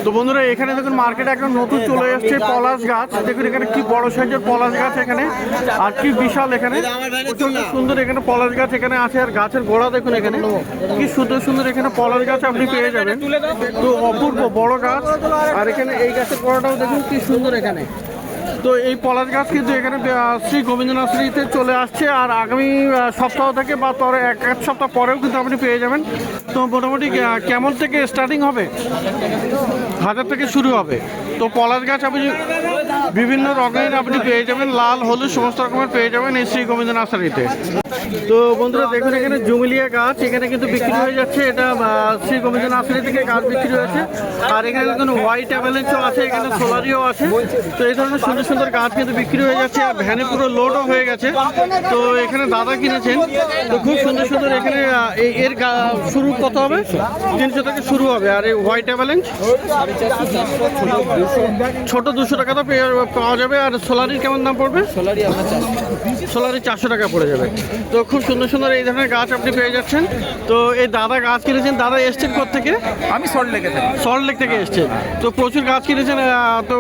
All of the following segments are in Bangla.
তো বন্ধুরা এখানে দেখুন মার্কেটে একদম নতুন চলে আসছে পলাশ গাছ। দেখুন এখানে কি বড় সাইজের পলাশ গাছ এখানে, আর কি বিশাল এখানে প্রচন্ড সুন্দর এখানে পলাশ গাছ এখানে আছে। আর গাছের গোড়া দেখুন এখানে কি সুন্দর সুন্দর এখানে পলাশ গাছ আপনি পেয়ে যাবেন। তো অপূর্ব বড় গাছ। আর এখানে এই গাছের গোড়াটাও দেখুন কি সুন্দর এখানে। তো এই পলাশ গাছ কিন্তু এখানে শ্রী গোবিন্দ নার্সারিতে চলে আসছে, আর আগামী সপ্তাহ থেকে বা তোর এক সপ্তাহ পরেও কিন্তু আপনি পেয়ে যাবেন। তো মোটামুটি কেমন থেকে স্টার্টিং হবে, 1000 থেকে শুরু হবে। তো পলাশ গাছ আপনি বিভিন্ন রঙের আপনি পেয়ে যাবেন, লাল হলুদ সমস্ত রকমের পেয়ে যাবেন এই শ্রী গোবিন্দ নার্সারিতে। তো বন্ধুরা দেখুন এখানে জুমিলিয়া গাছ এখানে কিন্তু বিক্রি হয়ে যাচ্ছে। এটা শ্রী গোবিন্দ নার্সারি থেকে গাছ বিক্রি হয়েছে। আর এখানে দেখুন হোয়াইট অ্যাভেলেন্সও আছে, এখানে সোলারিও আছে। তো এই ধরনের সুন্দর সুন্দর গাছ কিন্তু বিক্রি হয়ে যাচ্ছে, আর ভ্যানে পুরো লোডও হয়ে গেছে। তো এখানে দাদা কিনেছেন। তো খুব সুন্দর সুন্দর এখানে এর শুরু কত হবে, 300 থেকে শুরু হবে। আর এই হোয়াইট অ্যাভেলেন্স ছোট 200 টাকা তো পাওয়া যাবে। আর সোলারির কেমন দাম পড়বে? সোলারি 400 টাকা পড়ে যাবে। তো খুব সুন্দর সুন্দর এই ধরনের গাছ আপনি পেয়ে যাচ্ছেন। তো এই দাদা গাছ কিনেছেন। দাদা এসছেন কোথেকে? আমি সল্টলেক থেকে এসছেন। তো প্রচুর গাছ কিনেছেন। তো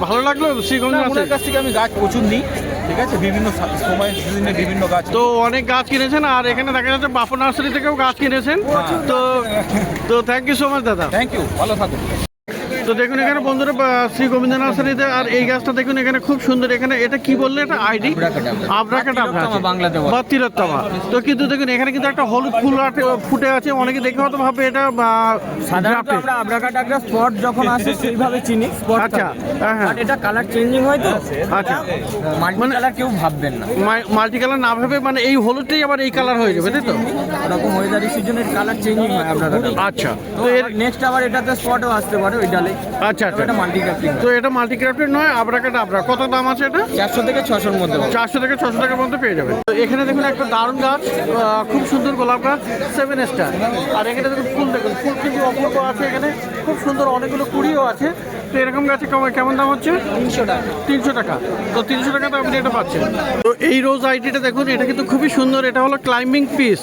ভালো লাগলো শ্রীগঞ্জ কাছ থেকে আমি গাছ প্রচুর নিই, ঠিক আছে, বিভিন্ন সময় সিজনে বিভিন্ন গাছ। তো অনেক গাছ কিনেছেন। আর এখানে দেখা যাচ্ছে বাপু নার্সারি থেকেও গাছ কিনেছেন। তো থ্যাংক ইউ সো মাচ দাদা। থ্যাংক ইউ, ভালো থাকুন। তো দেখুন এখানে বন্ধুরা শ্রী গোবিন্দ নার্সারিতে। আর এই গাছটা দেখুন এখানে খুব সুন্দর। এখানে এটা কি বললে, এটা আইডি আব্রাকাডাবরা বা তিলোত্তমা। তো কিন্তু দেখুন এখানে কিন্তু একটা হলুদ ফুল ফুটে আছে। অনেকে দেখে হয়তো ভাবে এটা সাধারণত আমরা আব্রাকাডাবরা স্পট যখন আসে সেইভাবে চিনি স্পট। আচ্ছা, হ্যাঁ, এটা কালার চেঞ্জিং হয় তো। আচ্ছা, মানে কালার কেউ ভাববেন না, মাল্টি কালার না ভাবে, মানে এই হলুদটাই আবার এই কালার হয়ে যাবে, তাই তো? ওরকম ওয়েদার সিজনের কালার চেঞ্জিং হয় আব্রাকাডাবরা। আচ্ছা, তো এর নেক্সট আবার এটাতে স্পটও আসতে পারে ওই ডালে। আচ্ছা আচ্ছা, এটা মাল্টি ক্রাফটিং। তো এটা মাল্টি ক্রাফটেড নয়, আব্রাকাডাবরা। কত দাম আছে এটা? 400 থেকে 600 এর মধ্যে। 400 থেকে 600 টাকার মধ্যে পেয়ে যাবেন। তো এখানে দেখুন একটা দারুণ গাছ, খুব সুন্দর গোলাপ গাছ 7 স্টার। আর এখানে দেখুন ফুল, দেখুন ফুল কিন্তু অপূর্ব আছে এখানে, খুব সুন্দর অনেকগুলো কুড়িও আছে। তো এরকম গাছে কেমন দাম হচ্ছে? 300 টাকা। 300 টাকা। তো 300 টাকাতে আপনি এটা পাচ্ছেন। তো এই রোজ আইডিটা দেখুন, এটা কিন্তু খুবই সুন্দর। এটা হলো ক্লাইম্বিং পিস,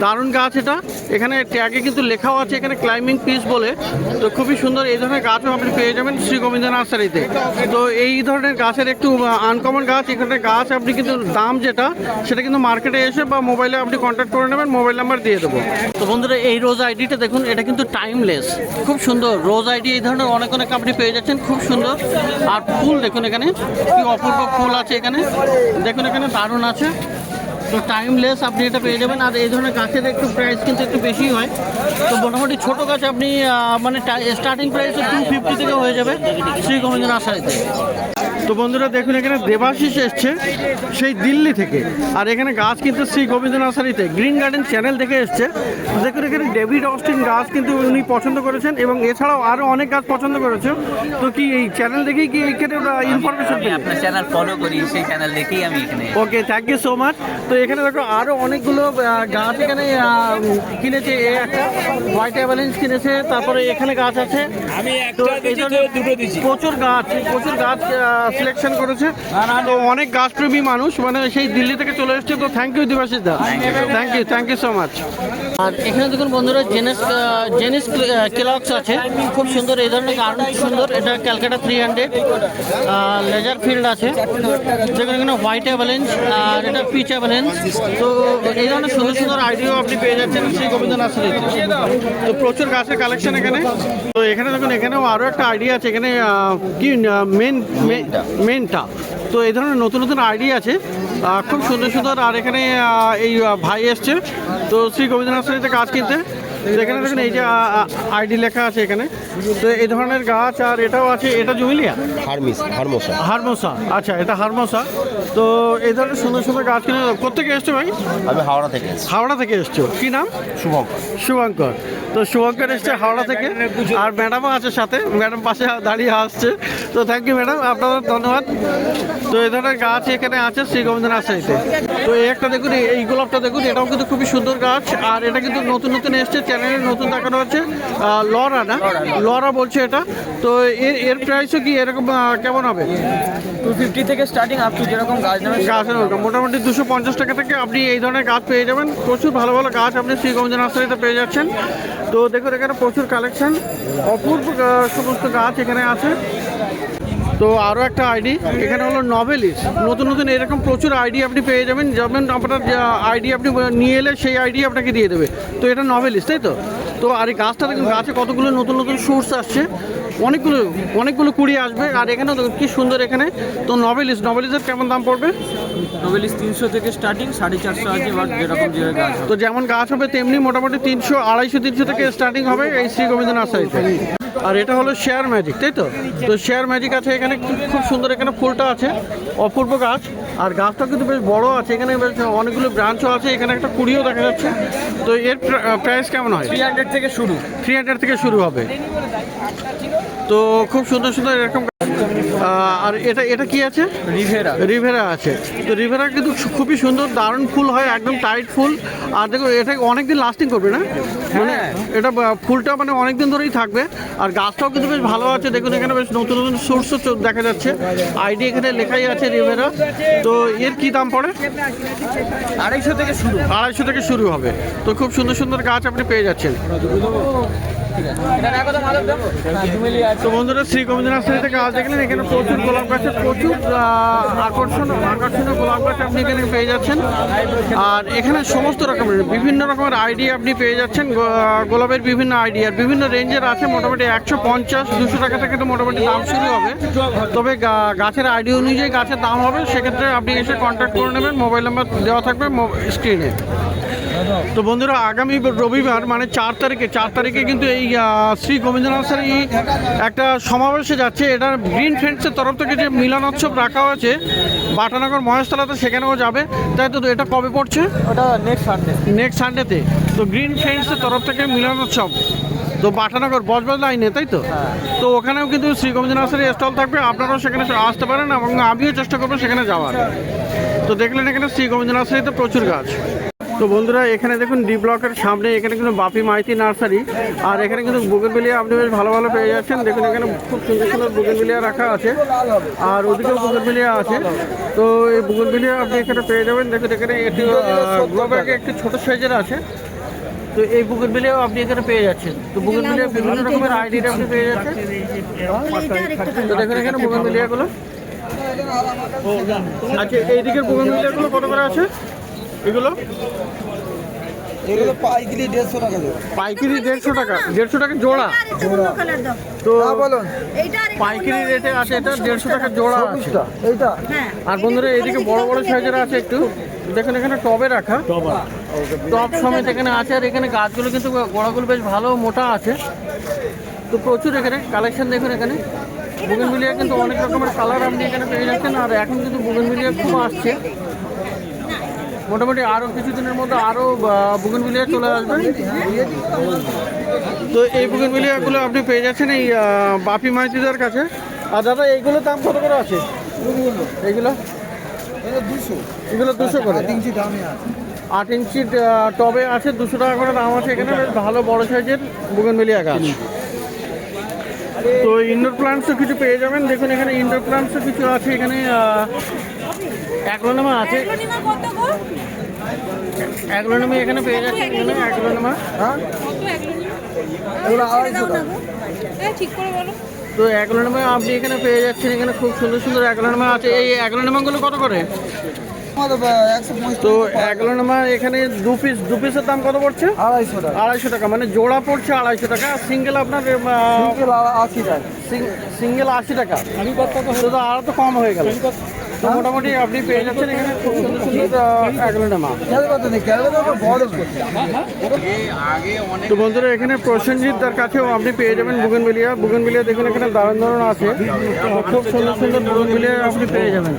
দারুণ গাছ এটা। এখানে ট্যাগে কিন্তু লেখাও আছে এখানে ক্লাইম্বিং পিস বলে। তো খুবই সুন্দর এই ধরনের গাছও আপনি পেয়ে যাবেন শ্রী গোবিন্দ নার্সারিতে। তো এই ধরনের গাছের একটু আনকমন গাছ এখানে গাছ আপনি কিন্তু দাম যেটা সেটা কিন্তু মার্কেটে এসে বা মোবাইলে আপনি কন্ট্যাক্ট করে নেবেন, মোবাইল নাম্বার দিয়ে দেবো। তো বন্ধুরা এই রোজ আইডিটা দেখুন, এটা কিন্তু টাইমলেস, খুব সুন্দর রোজ আইডি। এই ধরনের অনেক অনেক আপনি পেয়ে যাচ্ছেন, খুব সুন্দর। আর ফুল দেখুন এখানে কি অপূর্ব ফুল আছে এখানে, দেখুন এখানে দারুণ আছে। তো টাইমলেস আপনি এটা পেয়ে যাবেন। আর এই ধরনের গাছের একটু প্রাইস কিন্তু একটু বেশি হয়। তো মোটামুটি ছোটো গাছ আপনি মানে স্টার্টিং প্রাইস 250 থেকে হয়ে যাবে শ্রী গোবিন্দ নার্সারিতে। তো বন্ধুরা দেখুন এখানে দেবাশিস এসছে সেই দিল্লি থেকে। আর এখানে গাছ কিন্তু শ্রী গোবিন্দ নার্সারিতে গ্রিন গার্ডেন চ্যানেল থেকে এসছে। দেখুন এখানে ডেভিড অস্টিন গাছ কিন্তু উনি পছন্দ করেছেন, এবং এছাড়াও আরও অনেক গাছ পছন্দ করেছে। তো কি এই চ্যানেল দেখেই কি এইখানে ইনফরমেশন পেয়ে? আপনার চ্যানেল ফলো করি, সেই চ্যানেল দেখেই আমি এখানে। ওকে, থ্যাংক ইউ সো মাচ। তো এখানে দেখো আরও অনেকগুলো গাছ এখানে কিনেছে। একটা হোয়াইট অ্যাভেলেন্স কিনেছে, তারপরে এখানে গাছ আছে। তো প্রচুর গাছ সিলেকশন করেছে। তো অনেক গাছপ্রেমী মানুষ, মানে সেই দিল্লি থেকে চলে এসছে। তো থ্যাংক ইউ দিবাশিস দা, থ্যাংক ইউ সো মাচ। আর এখানে দেখুন বন্ধুরা জেনিস কেলক্স আছে, খুব সুন্দর এই ধরনের গার্ডেন, সুন্দর। এটা ক্যালকাটা 300 লেজার ফিল্ড আছে। দেখুন এখানে হোয়াইট অ্যাভেলেন্স, আর এটা পিচ অ্যাভেলেন্স। তো এই ধরনের সুন্দর সুন্দর আইডিয়াও আপনি পেয়ে যাচ্ছেন শ্রী গোবিন্দ নার্সারিতে। তো প্রচুর গাছের কালেকশন এখানে। তো এখানে দেখুন এখানেও আরও একটা আইডিয়া আছে এখানে কি মেনটা। তো এই ধরনের নতুন নতুন আইডিয়া আছে, খুব সুন্দর সুন্দর। আর এখানে এই ভাই এসছে তো শ্রী গোবিন্দ নার্সারিতে গাছ কিনতে। এখানে দেখুন এই যে আইডি লেখা আছে এখানে। তো এই ধরনের গাছ। আর এটাও আছে, এটা জুমিলিয়া হারমোসা। আচ্ছা, এটা হারমোসা। তো এই ধরনের সুন্দর সুন্দর গাছ কিনে কোথেকে এসছো ভাই? আমি হাওড়া থেকে এসছো। কি নাম? শুভঙ্কর। তো শুভঙ্কর এসছে হাওড়া থেকে। আর ম্যাডামও আছে সাথে, ম্যাডাম পাশে দাঁড়িয়ে আসছে। তো থ্যাংক ইউ ম্যাডাম, আপনাদের ধন্যবাদ। তো এই ধরনের গাছ এখানে আছে শ্রী গোবিন্দ নার্সারিতে। তো এই একটা দেখুন, এই গোলাপটা দেখুন, এটাও কিন্তু খুবই সুন্দর গাছ। আর এটা কিন্তু নতুন নতুন এসছে চ্যানেলে নতুন দেখানো হচ্ছে লরা না, লরা বলছে এটা। তো এর প্রাইসও কি এরকম কেমন হবে? 250 থেকে স্টার্টিং আপ টু যেরকম গাছ নেবে গাছের মোটামুটি 250 টাকা থেকে আপনি এই ধরনের গাছ পেয়ে যাবেন। প্রচুর ভালো ভালো গাছ আপনি শ্রীগঞ্জ নার্সারিতে পেয়ে যাচ্ছেন। তো দেখুন এখানে প্রচুর কালেকশন, অপূর্ব সমস্ত গাছ এখানে আছে। তো আরও একটা আইডি এখানে হলো নভেলিস, নতুন নতুন এরকম প্রচুর আইডি আপনি পেয়ে যাবেন। যেমন আপনার আইডি আপনি নিয়ে এলে সেই আইডি আপনাকে দিয়ে দেবে। তো এটা নভেলিস, তাই তো? তো আর এই গাছটা দেখুন, গাছে কতগুলো নতুন নতুন সোর্স আসছে, অনেকগুলো কুড়ি আসবে। আর এখানেও দেখুন কি সুন্দর এখানে। তো নভেলিসের কেমন দাম পড়বে? নোবেলিস 300 থেকে স্টার্টিং, 450 আছে বা যেরকম যে গাছ হবে। তো যেমন গাছ হবে তেমনি মোটামুটি 300, 250, 300 থেকে স্টার্টিং হবে এই শ্রীগোবিন্দ নার্সারিতে। আর এটা হলো শেয়ার ম্যাজিক, তাই তো? তো শেয়ার ম্যাজিক আছে এখানে, খুব সুন্দর এখানে ফুলটা আছে, অপূর্ব গাছ। আর গাছটা কিন্তু বেশ বড় আছে, এখানে বেশ অনেকগুলো ব্রাঞ্চও আছে, এখানে একটা কুড়িও দেখা যাচ্ছে। তো এর প্রাইস কেমন হয়? 300 থেকে শুরু। 300 থেকে শুরু হবে। তো খুব সুন্দর সুন্দর এরকম। আর এটা কি আছে? রিভেরা আছে। তো রিভেরা কিন্তু খুবই সুন্দর, দারুণ ফুল হয়, একদম টাইট ফুল। আর দেখো এটা অনেকদিন লাস্টিং করবে না, মানে এটা ফুলটা মানে অনেকদিন ধরেই থাকবে। আর গাছটাও কিন্তু বেশ ভালো আছে, দেখুন এখানে বেশ নতুন নতুন সোর্সও দেখা যাচ্ছে। আইডি এখানে লেখাই আছে রিভেরা। তো এর কি দাম পড়ে? 250 থেকে শুরু। 250 থেকে শুরু হবে। তো খুব সুন্দর সুন্দর গাছ আপনি পেয়ে যাচ্ছেন। তো বন্ধুরা শ্রীগোবিন্দ নার্সারিতে গাছ দেখলেন, এখানে প্রচুর গোলাপ গাছের প্রচুর আকর্ষণীয় গোলাপ গাছ আপনি এখানে পেয়ে যাচ্ছেন। আর এখানে সমস্ত রকমের বিভিন্ন রকমের আইডি আপনি পেয়ে যাচ্ছেন, গোলাপের বিভিন্ন আইডি। আর বিভিন্ন রেঞ্জের আছে, মোটামুটি 150-200 টাকা থেকে তো মোটামুটি দাম শুরু হবে। তবে গাছের আইডি অনুযায়ী গাছের দাম হবে, সেক্ষেত্রে আপনি এসে কন্ট্যাক্ট করে নেবেন। মোবাইল নাম্বার দেওয়া থাকবে স্ক্রিনে। তো বন্ধুরা আগামী রবিবার মানে 4 তারিখে কিন্তু এই শ্রী গোবিন্দ নার্সারি একটা সমাবেশে যাচ্ছে। এটা গ্রিন ফ্রেন্ডসের তরফ থেকে যে মিলনোৎসব রাখা হয়েছে বাটানগর মহেশতলাতে, সেখানেও যাবে, তাই তো? এটা কবে পড়ছে? ওটা নেক্সট সানডেতে। তো গ্রিন ফ্রেন্ডসের তরফ থেকে মিলনোৎসব, তো বাটানগর বজবজ লাইনে, তাই তো? তো ওখানেও কিন্তু শ্রী গোবিন্দ নার্সারি স্টল থাকবে, আপনারাও সেখানে আসতে পারেন এবং আমিও চেষ্টা করবো সেখানে যাওয়ার। তো দেখলেন এখানে শ্রী গোবিন্দ নার্সারিতে প্রচুর গাছ। তো বন্ধুরা এখানে দেখুন ডি ব্লকের সামনে এখানে কিন্তু বাপি মাইতি নার্সারি। আর এখানে কিন্তু বুগেনভিলিয়া আপনি বেশ ভালো ভালো পেয়ে যাচ্ছেন। দেখুন এখানে খুব সুন্দর সুন্দর বুগেনভিলিয়া রাখা আছে, আর ওদিকেও বুগেনভিলিয়া আছে। তো এই বুগেনভিলিয়া আপনি এখানে পেয়ে যাবেন। দেখুন এখানে একটি গ্রো ব্যাগে একটি ছোটো সাইজের আছে। তো এই বুগেনভিলিয়াও আপনি এখানে পেয়ে যাচ্ছেন। তো বুগেনভিলিয়া বিভিন্ন রকমের আইডিটা আপনি পেয়ে যাচ্ছেন। তো দেখুন এখানে বুগেনভিলিয়াগুলো। আচ্ছা এইদিকের বুগেনভিলিয়াগুলো কত করে আছে এগুলো? পাইকারি 150 টাকা। পাইকারি 150 টাকা? 150 টাকা জোড়া? তো পাইকারি রেটে আছে এটা 150 টাকা জোড়া আছে এইটা। আর বন্ধুরা এদিকে বড় বড় সাইজের আছে একটু, দেখুন এখানে টবে রাখা, টব সমেত এখানে আছে। আর এখানে গাছগুলো কিন্তু গোড়াগুলো বেশ ভালো মোটা আছে। তো প্রচুর এখানে কালেকশন। দেখুন এখানে বুগেনভিলিয়া কিন্তু অনেক রকমের কালার আপনি এখানে পেয়ে যাচ্ছেন। আর এখন কিন্তু বুগেনভিলিয়া খুব আসছে, মোটামুটি আরও কিছুদিনের মধ্যে আরও বুগেনভিলিয়া চলে আসবে। তো এই বুগেনভিলিয়াগুলো আপনি পেয়ে যাচ্ছেন এই বাপি মাইতিদের কাছে। আর দাদা এইগুলোর দাম কত করে আছে? এইগুলো 200 করে। 8 ইঞ্চি টবে আছে, 200 টাকা করে দাম আছে। এখানে বেশ ভালো বড় সাইজের বুগেনভিলিয়া গাছ। তো ইনডোর প্লান্টসও কিছু পেয়ে যাবেন। দেখুন এখানে ইনডোর প্লান্টসও কিছু আছে। এখানে অ্যাগ্লোনিমা আছে, অ্যাগ্লোনিমা এখানে পেয়ে যাচ্ছে। এখানে অ্যাগ্লোনিমা তো অ্যাগ্লোনিমা আপনি এখানে পেয়ে যাচ্ছেন। এখানে খুব সুন্দর সুন্দর অ্যাগ্লোনিমা আছে। এই অ্যাগ্লোনিমাগুলো কত করে? তো অ্যাগ্লোনিমা এখানে দু পিসের দাম কত পড়ছে? 250 টাকা। মানে জোড়া পড়ছে 250 টাকা। সিঙ্গেল আপনার 80 টাকা। সিঙ্গেল 80 টাকা। তো আরও তো কম হয়ে গেল। তো মোটামুটি আপনি পেয়ে যাচ্ছেন এখানে খুব সুন্দর সুন্দর অ্যাগ্লোনিমা। তো বন্ধুরা এখানে প্রসেনজিৎ কাছেও আপনি পেয়ে যাবেন বুগেনভিলিয়া। দেখুন এখানে দারুণ আছে, খুব সুন্দর সুন্দর বুগেনভিলিয়া আপনি পেয়ে যাবেন।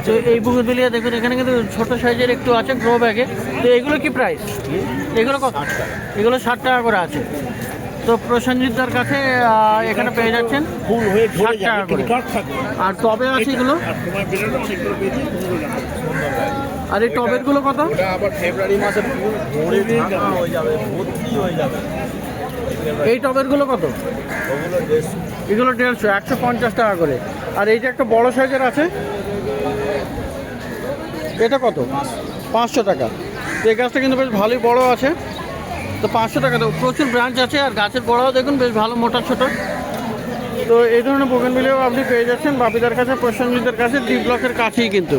তো এই বুগেনভিলিয়া দেখুন এখানে কিন্তু ছোট সাইজের একটু আছে গ্রো ব্যাগে। তো এগুলো কি প্রাইস? এগুলো কত? এগুলো 60 টাকা করে আছে। তো প্রসেনজিৎদার কাছে এখানে পেয়ে যাচ্ছেন 60 টাকা করে। আর টবে আছে এগুলো আর এই টবেরগুলো কত? ওটা আবার ফেব্রুয়ারি মাসে ফুল ভরে ঝাঁকা হয়ে যাবে, ভর্তি হয়ে যাবে। এই টবেরগুলো কত? ওগুলো 150। এগুলো 150, 150 টাকা করে। আর এই যে একটা বড় সাইজের আছে, এটা কত? 500 টাকা। তো এই গাছটা কিন্তু বেশ ভালোই বড় আছে, তো 500 টাকা। তো প্রচুর ব্রাঞ্চ আছে, আর গাছের গোড়াও দেখুন বেশ ভালো মোটা ছোট। তো এই ধরনের বোগেনভিলিয়াও আপনি পেয়ে যাচ্ছেন বাপিদার কাছে, প্রসেনজিতের কাছে, ডি ব্লকের কাছেই কিন্তু।